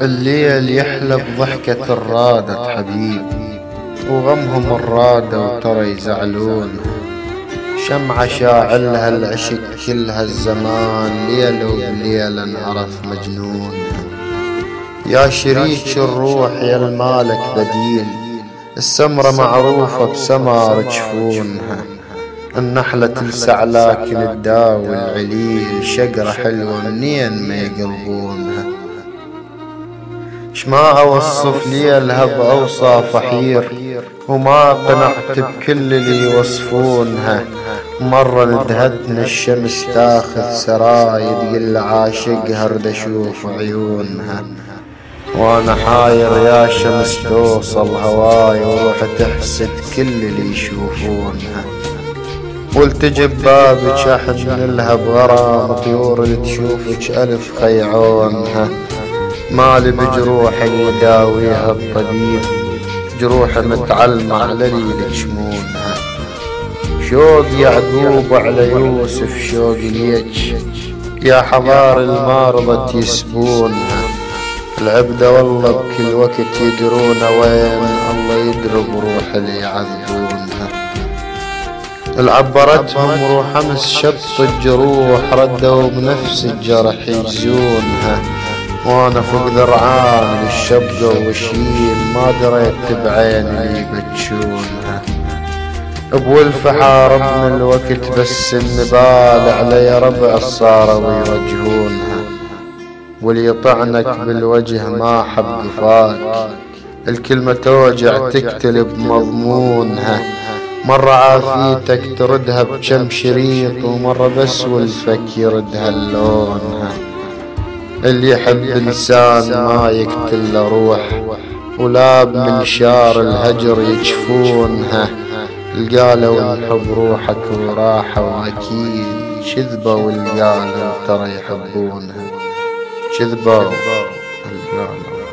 الليل يحلى بضحكة الرادة حبيب، وغمهم الرادة وترى يزعلون. شمعة شاعلها العشق كل هالزمان، ليل وبليل انعرف مجنون. يا شريك الروح يا المالك بديل، السمرة معروفة بسمار جفونها. النحلة تلسع لكن تداوي العليل، شجرة حلوة منين ما يقلبونها. شما اوصف ليلها باوصاف حير، وما قنعت بكل اللي يوصفونها. مرة ندهتنا الشمس تاخذ سراي، تقل عاشقها ارد اشوف عيونها. وانا حاير يا شمس توصل هواي، وروح تحسد كل اللي يشوفونها. والتجب بابك احن لها بغرام، طيور اللي تشوفك الف خيعونها. مالي بجروح يداويها الطبيب، جروح متعلمة على اللي يشمونها. شوق يعقوب على يوسف شوق ليك، يا حضار المارضة يسبونها. العبدة والله بكل وقت يدرون وين، الله يدري بروح اللي يعذبونها. العبرتهم روح امس شط الجروح، ردوا بنفس الجرح يجزونها. وانا فوق ذرعان للشبقة وشيل، ما دريت بعين اللي يبتشونها. بولف حاربنا الوقت بس النبال، علي ربع الصاروا ويوجهونها. واللي يطعنك بالوجه ما حب قفاك، الكلمة توجع تقتل بمضمونها. مرة عافيتك تردها بكم شريط، ومرة بس والفك يردها اللونها. اللي يحب إنسان ما يقتل روح، ولاب من شار الهجر يجفونها. القالوا نحب روحك وراحة، وأكيد كذبة والقالوا ترى يحبونها. كذبة والقالوا